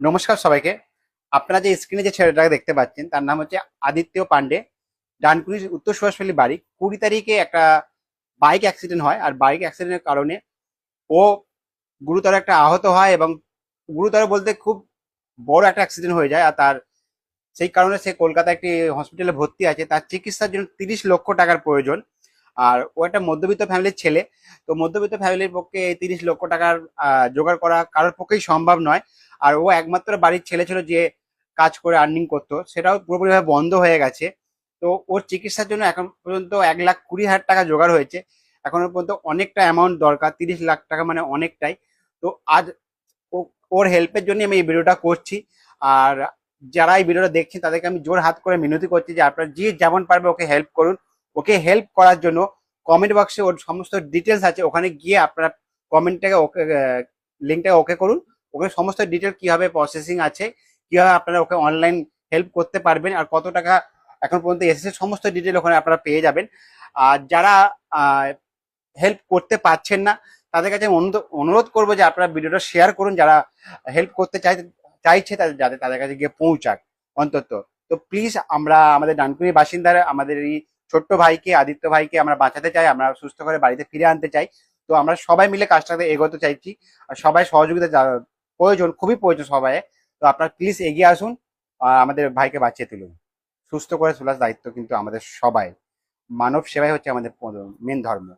নমস্কার সবাইকে। আপনারা যে স্ক্রিনে যে ছেলেটাকে দেখতে পাচ্ছেন তার নাম হচ্ছে আদিত্য পান্ডে। ডানকুনির উত্তর সুভাষপল্লী বাড়ি। 20 তারিখে একটা বাইক অ্যাক্সিডেন্ট হয়, আর বাইক অ্যাক্সিডেন্টের কারণে ও গুরুতর একটা আহত হয়, এবং গুরুতর বলতে খুব বড় একটা অ্যাক্সিডেন্ট হয়ে যায়। আর তার সেই কারণে সে কলকাতা একটি হসপিটালে ভর্তি আছে। তার চিকিৎসার জন্য 30 লক্ষ টাকার প্রয়োজন। আর ও একটা মধ্যবিত্ত ফ্যামিলির ছেলে। তো মধ্যবিত্ত ফ্যামিলির পক্ষে এই 30 লক্ষ টাকার জোগাড় করা কারোর পক্ষেই সম্ভব নয়। আর ও একমাত্র বাড়ির ছেলে ছিল যে কাজ করে আর্নিং করতো, সেটাও পুরোপুরিভাবে বন্ধ হয়ে গেছে। তো ওর চিকিৎসার জন্য এখন পর্যন্ত 1,20,000 টাকা জোগাড় হয়েছে। এখনো পর্যন্ত অনেকটা অ্যামাউন্ট দরকার, 30 লাখ টাকা মানে অনেকটাই। তো আজ ওর হেল্পের জন্য আমি এই ভিডিওটা করছি। আর যারা এই ভিডিওটা দেখছেন তাদেরকে আমি জোর হাত করে মিনতি করছি যে আপনারা যে যেমন পারবে ওকে হেল্প করুন। ওকে হেল্প করার জন্য কমেন্ট বক্সে ওর সমস্ত ডিটেলস আছে, ওখানে গিয়ে আপনারা কমেন্টটাকে ওকে লিঙ্কটাকে ওকে করুন। ওকে সমস্ত ডিটেল কিভাবে প্রসেসিং আছে, কিভাবে আপনারা ওকে অনলাইন হেল্প করতে পারবেন, আর কত টাকা এখন পর্যন্ত এসেছে, সমস্ত ডিটেল ওখানে আপনারা পেয়ে যাবেন। আর যারা হেল্প করতে পারছেন না তাদের কাছে অনুরোধ করবো যে আপনারা ভিডিওটা শেয়ার করুন। যারা হেল্প করতে চাইছে তাদের, যাতে তাদের কাছে গিয়ে পৌঁছাক অন্তত। তো প্লিজ, আমরা আমাদের ডানকুনির বাসিন্দারা আমাদের এই ছোট্ট ভাইকে, আদিত্য ভাইকে আমরা বাঁচাতে চাই, আমরা সুস্থ করে বাড়িতে ফিরে আনতে চাই। তো আমরা সবাই মিলে কাজটাতে এগোতে চাইছি, আর সবাই সহযোগিতা প্রয়োজন, খুবই প্রয়োজন সবাই। তো আপনারা প্লিজ এগিয়ে আসুন, আমাদের ভাইকে বাঁচিয়ে তুলুন। সুস্থ করে তোলার দায়িত্ব কিন্তু আমাদের সবাই। মানব সেবাই হচ্ছে আমাদের মেন ধর্ম।